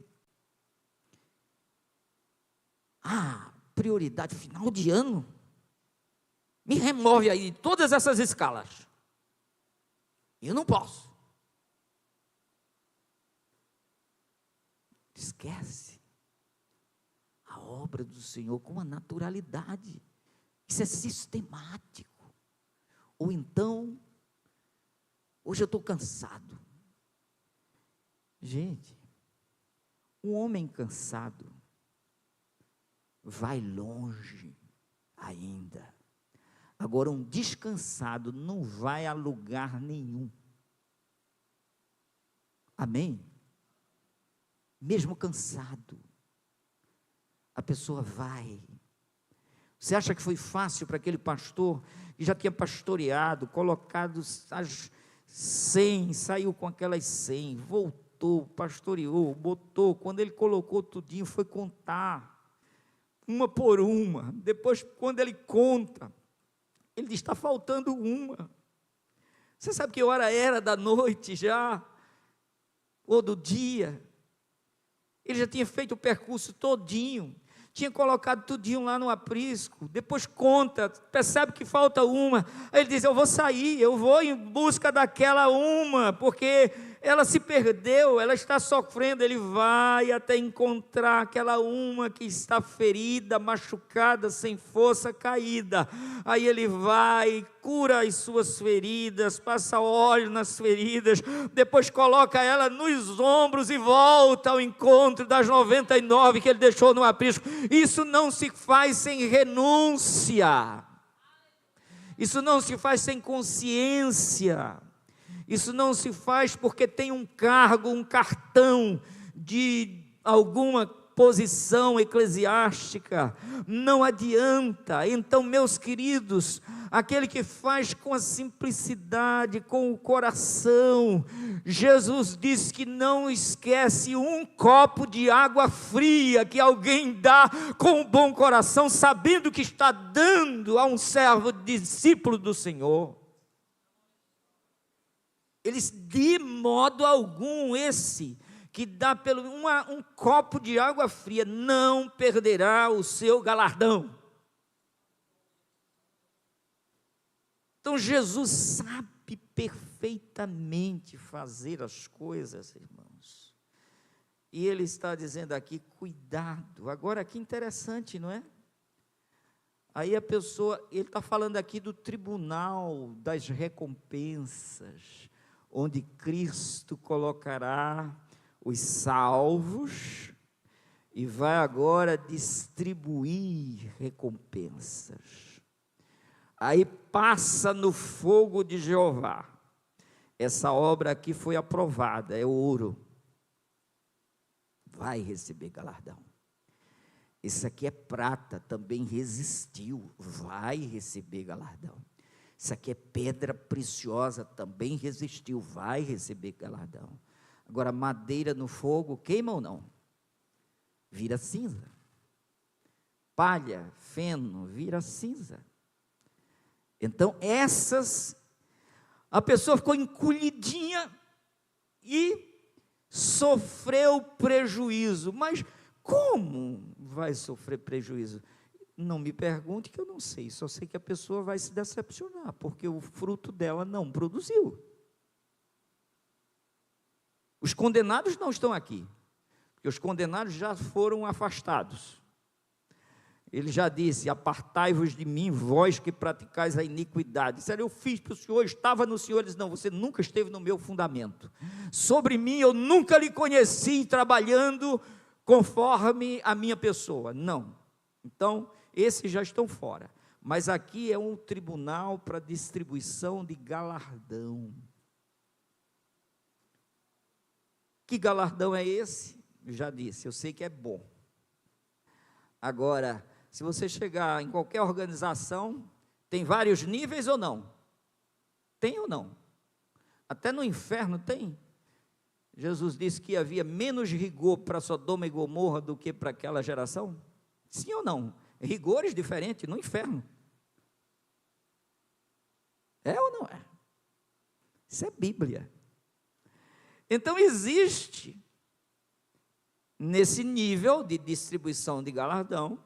Prioridade, final de ano. Me remove aí de todas essas escalas. Eu não posso. Esquece a obra do Senhor com a naturalidade. Isso é sistemático. Ou então, hoje eu estou cansado. Gente, um homem cansado vai longe ainda. Agora, um descansado não vai a lugar nenhum. Amém? Mesmo cansado, a pessoa vai. Você acha que foi fácil para aquele pastor que já tinha pastoreado, colocado as 100, saiu com aquelas 100, voltou, pastoreou, botou, quando ele colocou tudinho, foi contar, uma por uma, depois quando ele conta, ele diz: está faltando uma. Você sabe que hora era da noite já, ou do dia? Ele já tinha feito o percurso todinho, tinha colocado tudinho lá no aprisco, depois conta, percebe que falta uma, aí ele diz: eu vou sair, eu vou em busca daquela uma, porque ela se perdeu, ela está sofrendo. Ele vai até encontrar aquela uma que está ferida, machucada, sem força, caída. Aí ele vai, cura as suas feridas, passa óleo nas feridas, depois coloca ela nos ombros e volta ao encontro das 99 que ele deixou no aprisco. Isso não se faz sem renúncia, isso não se faz sem consciência, isso não se faz porque tem um cargo, um cartão de alguma posição eclesiástica. Não adianta. Então, meus queridos, aquele que faz com a simplicidade, com o coração. Jesus disse que não esquece um copo de água fria que alguém dá com um bom coração, sabendo que está dando a um servo discípulo do Senhor. Eles, de modo algum, esse que dá um copo de água fria, não perderá o seu galardão. Então Jesus sabe perfeitamente fazer as coisas, irmãos. E Ele está dizendo aqui, cuidado. Agora, que interessante, não é? Aí a pessoa, Ele está falando aqui do tribunal das recompensas, onde Cristo colocará os salvos e vai agora distribuir recompensas. Aí passa no fogo de Jeová. Essa obra aqui foi aprovada, é ouro. Vai receber galardão. Esse aqui é prata, também resistiu, vai receber galardão. Isso aqui é pedra preciosa, também resistiu, vai receber galardão. Agora, madeira no fogo, queima ou não? Vira cinza. Palha, feno, vira cinza. Então, a pessoa ficou encolhidinha e sofreu prejuízo. Mas como vai sofrer prejuízo? Não me pergunte que eu não sei, só sei que a pessoa vai se decepcionar, porque o fruto dela não produziu. Os condenados não estão aqui, porque os condenados já foram afastados. Ele já disse, apartai-vos de mim, vós que praticais a iniquidade. Disseram, eu fiz para o Senhor, estava no Senhor. Ele disse, não, você nunca esteve no meu fundamento. Sobre mim eu nunca lhe conheci trabalhando conforme a minha pessoa. Não. Então, esses já estão fora. Mas aqui é um tribunal para distribuição de galardão. Que galardão é esse? Eu já disse, eu sei que é bom. Agora, se você chegar em qualquer organização, tem vários níveis ou não? Tem ou não? Até no inferno tem. Jesus disse que havia menos rigor para Sodoma e Gomorra do que para aquela geração? Sim ou não? Rigores diferentes no inferno. É ou não é? Isso é Bíblia. Então existe, nesse nível de distribuição de galardão,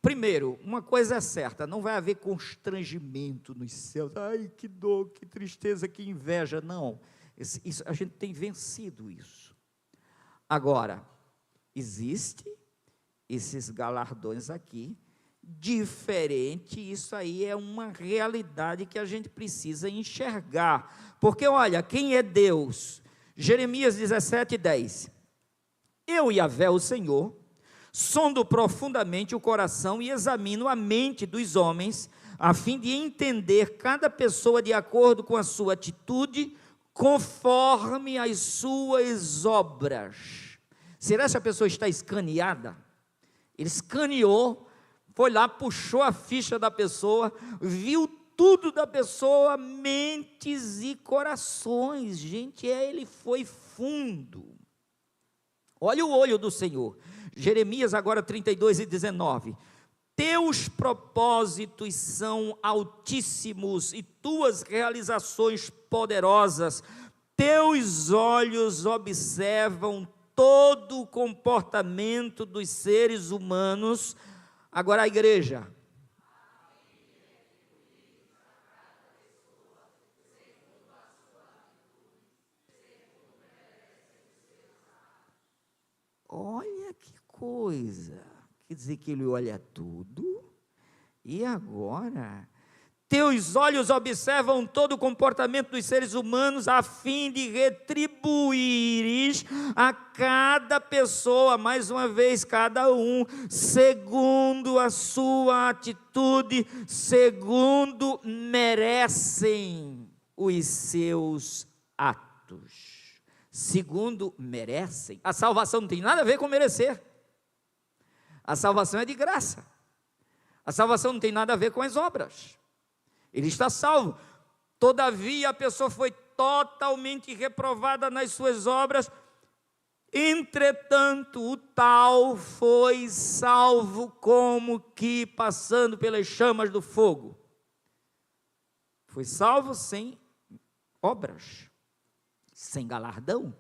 primeiro, uma coisa é certa, não vai haver constrangimento nos céus, ai que dor, que tristeza, que inveja, não, a gente tem vencido isso. Agora, existe esses galardões aqui, diferente, isso aí é uma realidade que a gente precisa enxergar, porque olha, quem é Deus? Jeremias 17:10, eu, Yahvé, o Senhor, sondo profundamente o coração e examino a mente dos homens, a fim de entender cada pessoa de acordo com a sua atitude, conforme as suas obras. Será que a pessoa está escaneada? Ele escaneou, foi lá, puxou a ficha da pessoa, viu tudo da pessoa, mentes e corações. Gente, ele foi fundo. Olha o olho do Senhor. Jeremias agora 32:19. Teus propósitos são altíssimos e tuas realizações poderosas. Teus olhos observam todo o comportamento dos seres humanos. Agora a igreja. Olha que coisa, quer dizer que ele olha tudo, e agora, teus olhos observam todo o comportamento dos seres humanos, a fim de retribuires a cada pessoa, mais uma vez, cada um, segundo a sua atitude, segundo merecem os seus atos. Segundo merecem. A salvação não tem nada a ver com merecer. A salvação é de graça. A salvação não tem nada a ver com as obras. Ele está salvo. Todavia, a pessoa foi totalmente reprovada nas suas obras. Entretanto, o tal foi salvo como que passando pelas chamas do fogo. Foi salvo sem obras, sem galardão.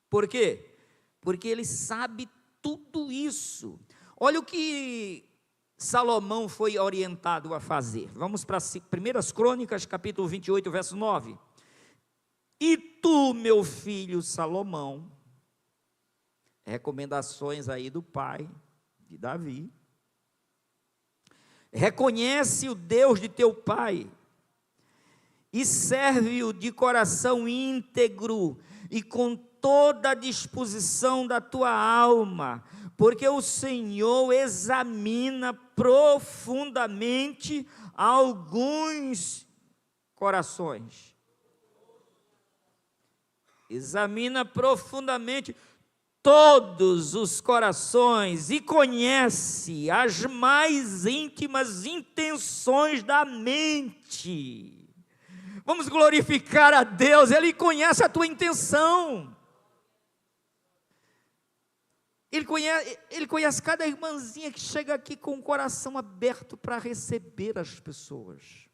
Por quê? Porque ele sabe tudo isso. Olha o que Salomão foi orientado a fazer. Vamos para 1 Crônicas, capítulo 28, verso 9. E tu, meu filho Salomão, recomendações aí do pai de Davi, reconhece o Deus de teu pai e serve-o de coração íntegro e com toda a disposição da tua alma, porque o Senhor examina profundamente alguns corações. Examina profundamente todos os corações e conhece as mais íntimas intenções da mente. Vamos glorificar a Deus, Ele conhece a tua intenção. Ele conhece cada irmãzinha que chega aqui com o coração aberto para receber as pessoas.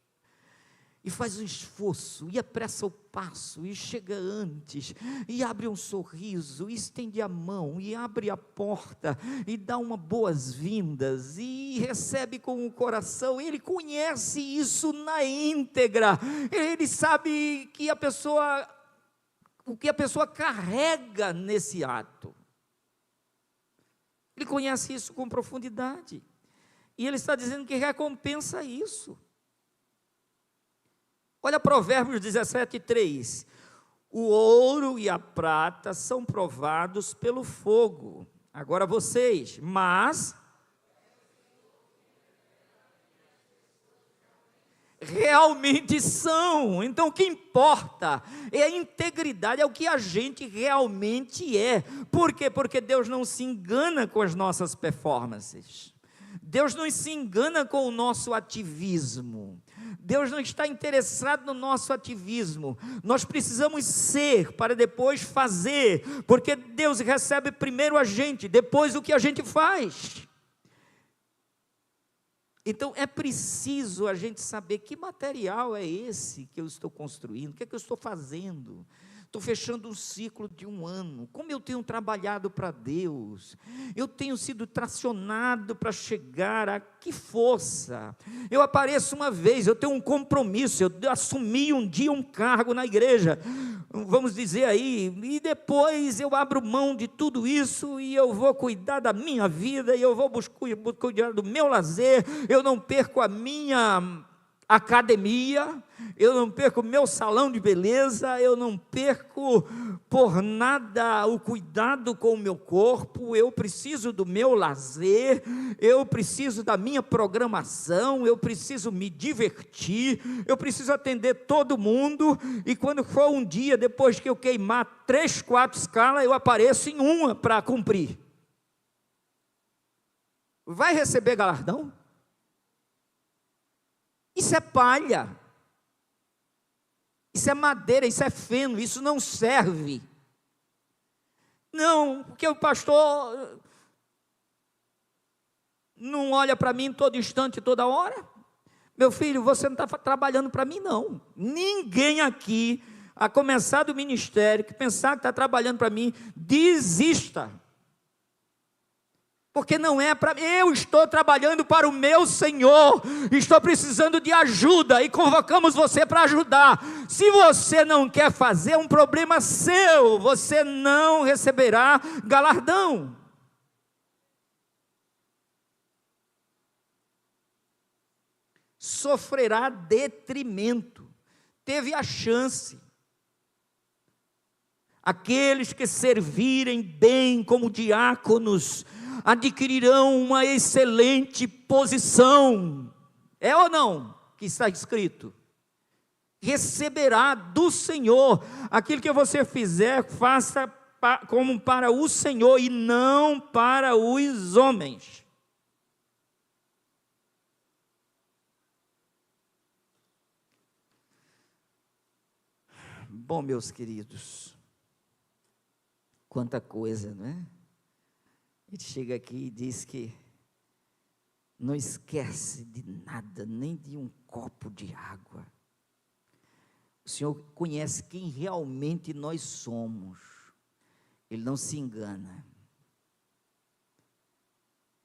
E faz um esforço, e apressa o passo, e chega antes, e abre um sorriso, e estende a mão, e abre a porta, e dá uma boas-vindas, e recebe com o coração. Ele conhece isso na íntegra, ele sabe que o que a pessoa carrega nesse ato. Ele conhece isso com profundidade, e ele está dizendo que recompensa isso. Olha Provérbios 17:3. O ouro e a prata são provados pelo fogo. Agora vocês, mas realmente são. Então o que importa é a integridade, é o que a gente realmente é. Por quê? Porque Deus não se engana com as nossas performances. Deus não se engana com o nosso ativismo. Deus não está interessado no nosso ativismo. Nós precisamos ser para depois fazer, porque Deus recebe primeiro a gente, depois o que a gente faz. Então é preciso a gente saber que material é esse que eu estou construindo, o que é que eu estou fazendo. Estou fechando um ciclo de 1 ano, como eu tenho trabalhado para Deus, eu tenho sido tracionado para chegar a que força, eu apareço uma vez, eu tenho um compromisso, eu assumi um dia um cargo na igreja, vamos dizer aí, e depois eu abro mão de tudo isso, e eu vou cuidar da minha vida, e eu vou cuidar do meu lazer, eu não perco a minha academia, eu não perco o meu salão de beleza, eu não perco por nada o cuidado com o meu corpo, eu preciso do meu lazer, eu preciso da minha programação, eu preciso me divertir, eu preciso atender todo mundo, e quando for um dia, depois que eu queimar 3, 4 escalas, eu apareço em uma para cumprir. Vai receber galardão? Isso é palha, isso é madeira, isso é feno, isso não serve. Não, porque o pastor não olha para mim todo instante, toda hora. Meu filho, você não está trabalhando para mim, não. Ninguém aqui, a começar do ministério, que pensar que está trabalhando para mim, desista. Porque não é para mim, eu estou trabalhando para o meu Senhor, estou precisando de ajuda, e convocamos você para ajudar. Se você não quer fazer, é um problema seu, você não receberá galardão. Sofrerá detrimento, teve a chance. Aqueles que servirem bem como diáconos, adquirirão uma excelente posição. É ou não que está escrito? Receberá do Senhor. Aquilo que você fizer, faça como para o Senhor e não para os homens. Bom, meus queridos, quanta coisa, não é? A gente chega aqui e diz que não esquece de nada, nem de um copo de água. O Senhor conhece quem realmente nós somos. Ele não se engana.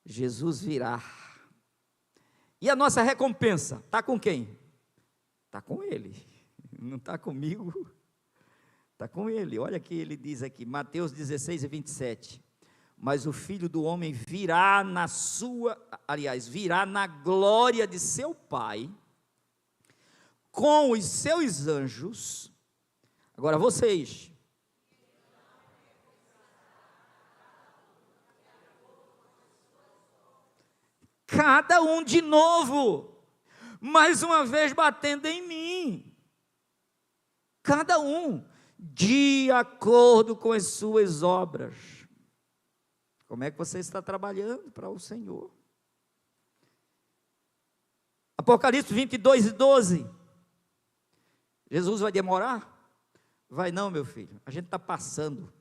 Jesus virá. E a nossa recompensa, está com quem? Está com Ele. Não está comigo, está com Ele. Olha que ele diz aqui, Mateus 16 e 27. Mas o Filho do Homem virá virá na glória de seu Pai, com os seus anjos. Agora vocês, cada um de novo, mais uma vez batendo em mim, cada um, de acordo com as suas obras. Como é que você está trabalhando para o Senhor? Apocalipse 22 e 12. Jesus vai demorar? Vai não, meu filho. A gente está passando.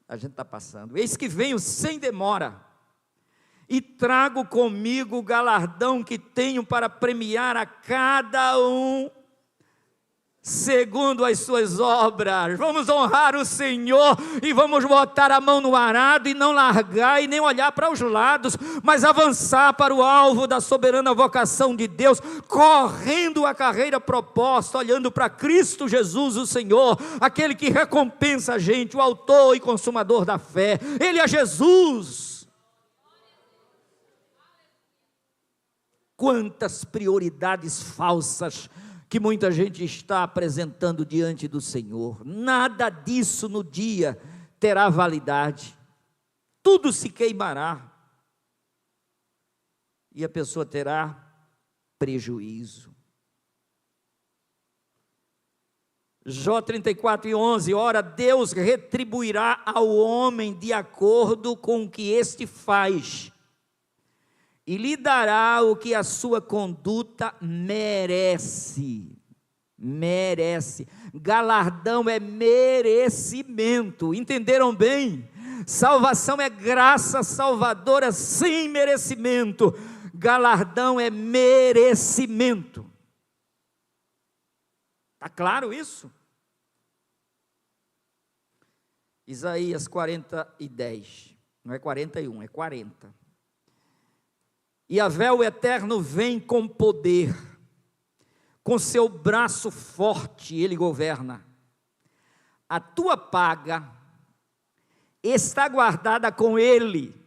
A gente está passando. Eis que venho sem demora, e trago comigo o galardão que tenho para premiar a cada um segundo as suas obras. Vamos honrar o Senhor e vamos botar a mão no arado e não largar e nem olhar para os lados, mas avançar para o alvo da soberana vocação de Deus, correndo a carreira proposta, olhando para Cristo Jesus, o Senhor, aquele que recompensa a gente, o autor e consumador da fé. Ele é Jesus. Quantas prioridades falsas que muita gente está apresentando diante do Senhor. Nada disso no dia terá validade. Tudo se queimará. E a pessoa terá prejuízo. Jó 34 e 11, ora, Deus retribuirá ao homem de acordo com o que este faz, e lhe dará o que a sua conduta merece. Merece. Galardão é merecimento. Entenderam bem? Salvação é graça salvadora sem merecimento. Galardão é merecimento. Está claro isso? Isaías 40 e 10. Não é 41, é 40. Yahvé o Eterno vem com poder, com seu braço forte ele governa. A tua paga está guardada com ele,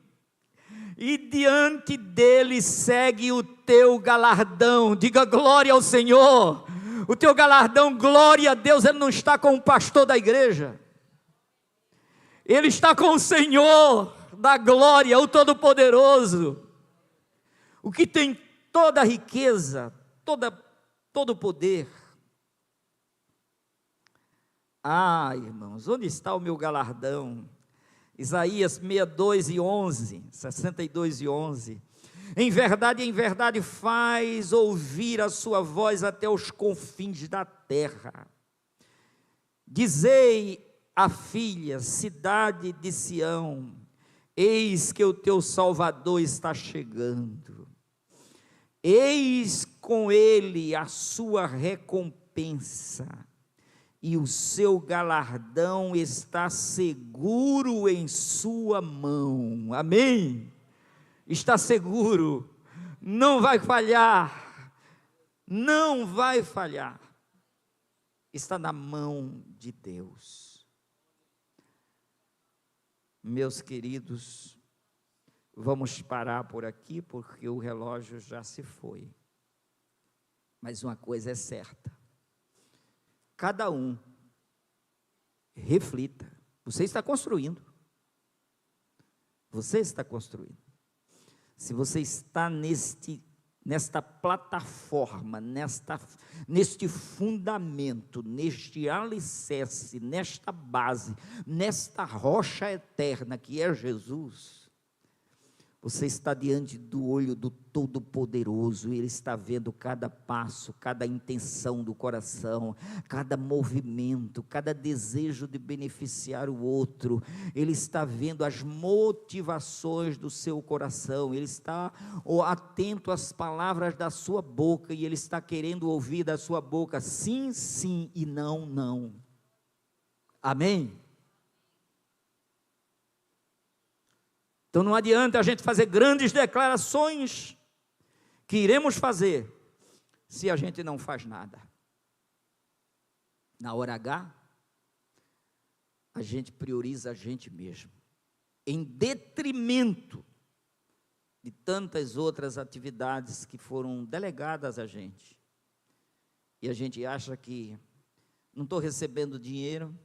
e diante dele segue o teu galardão. Diga glória ao Senhor. O teu galardão, glória a Deus. Ele não está com o pastor da igreja, ele está com o Senhor da glória, o Todo-Poderoso, o que tem toda a riqueza, todo o poder. Ah, irmãos, onde está o meu galardão? Isaías 62 e 11, 62 e 11. Em verdade, faz ouvir a sua voz até os confins da terra. Dizei à filha, cidade de Sião, eis que o teu Salvador está chegando. Eis com ele a sua recompensa, e o seu galardão está seguro em sua mão. Amém? Está seguro, não vai falhar, não vai falhar. Está na mão de Deus. Meus queridos, vamos parar por aqui, porque o relógio já se foi. Mas uma coisa é certa: cada um reflita. Você está construindo. Você está construindo. Se você está nesta plataforma, neste fundamento, neste alicerce, nesta base, nesta rocha eterna que é Jesus, Você está diante do olho do Todo-Poderoso, Ele está vendo cada passo, cada intenção do coração, cada movimento, cada desejo de beneficiar o outro. Ele está vendo as motivações do seu coração, Ele está atento às palavras da sua boca, e Ele está querendo ouvir da sua boca sim, sim e não, não. Amém? Então não adianta a gente fazer grandes declarações que iremos fazer se a gente não faz nada. Na hora H, a gente prioriza a gente mesmo, em detrimento de tantas outras atividades que foram delegadas a gente. E a gente acha que não estou recebendo dinheiro.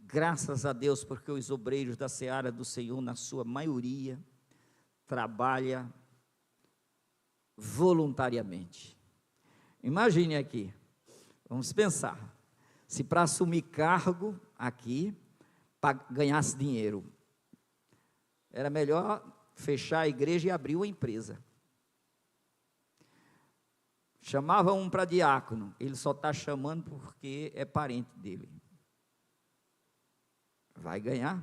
Graças a Deus, porque os obreiros da seara do Senhor, na sua maioria, trabalham voluntariamente. Imagine aqui, vamos pensar, se para assumir cargo aqui, ganhasse dinheiro, era melhor fechar a igreja e abrir uma empresa. Chamava um para diácono, ele só está chamando porque é parente dele. Vai ganhar.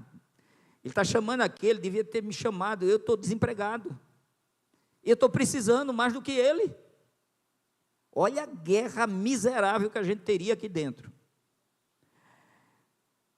Ele está chamando aquele, devia ter me chamado, eu estou desempregado. Eu estou precisando mais do que ele. Olha a guerra miserável que a gente teria aqui dentro.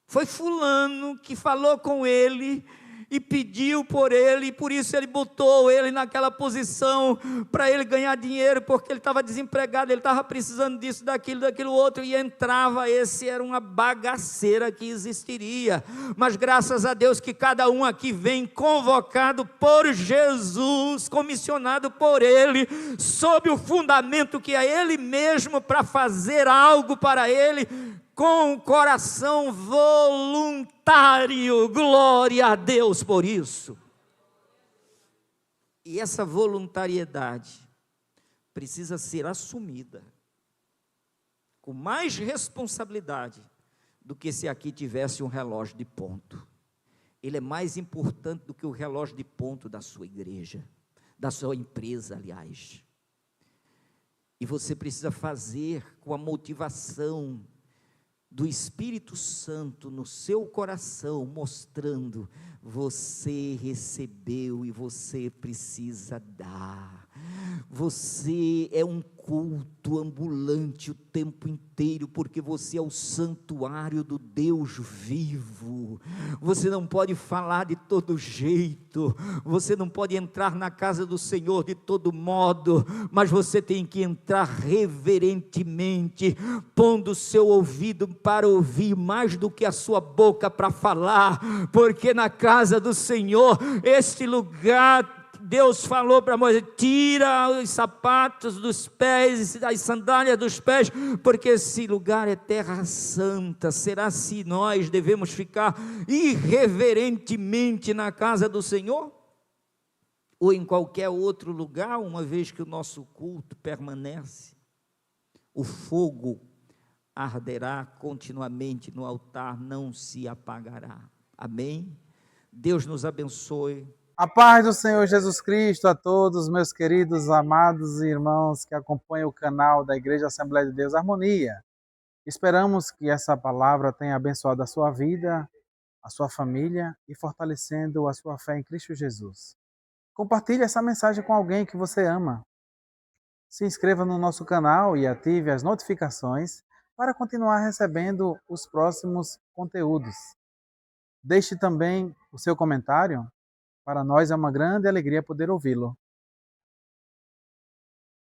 Foi fulano que falou com ele e pediu por ele, e por isso ele botou ele naquela posição, para ele ganhar dinheiro, porque ele estava desempregado, ele estava precisando disso, daquilo outro, e entrava, era uma bagaceira que existiria, mas graças a Deus que cada um aqui vem convocado por Jesus, comissionado por ele, sob o fundamento que é ele mesmo, para fazer algo para ele, com o coração voluntário. Glória a Deus por isso. E essa voluntariedade precisa ser assumida com mais responsabilidade do que se aqui tivesse um relógio de ponto. Ele é mais importante do que o relógio de ponto da sua igreja, da sua empresa, aliás. E você precisa fazer com a motivação do Espírito Santo no seu coração, mostrando, você recebeu e você precisa dar. Você é um culto ambulante o tempo inteiro, porque você é o santuário do Deus vivo. Você não pode falar de todo jeito, você não pode entrar na casa do Senhor de todo modo, mas você tem que entrar reverentemente, pondo o seu ouvido para ouvir mais do que a sua boca para falar, porque na casa do Senhor, este lugar, Deus falou para Moisés: tira os sapatos dos pés, as sandálias dos pés, porque esse lugar é terra santa. Será se nós devemos ficar irreverentemente na casa do Senhor? Ou em qualquer outro lugar, uma vez que o nosso culto permanece? O fogo arderá continuamente no altar, não se apagará. Amém? Deus nos abençoe. A paz do Senhor Jesus Cristo a todos, meus queridos, amados irmãos que acompanham o canal da Igreja Assembleia de Deus Harmonia. Esperamos que essa palavra tenha abençoado a sua vida, a sua família e fortalecendo a sua fé em Cristo Jesus. Compartilhe essa mensagem com alguém que você ama. Se inscreva no nosso canal e ative as notificações para continuar recebendo os próximos conteúdos. Deixe também o seu comentário. Para nós é uma grande alegria poder ouvi-lo.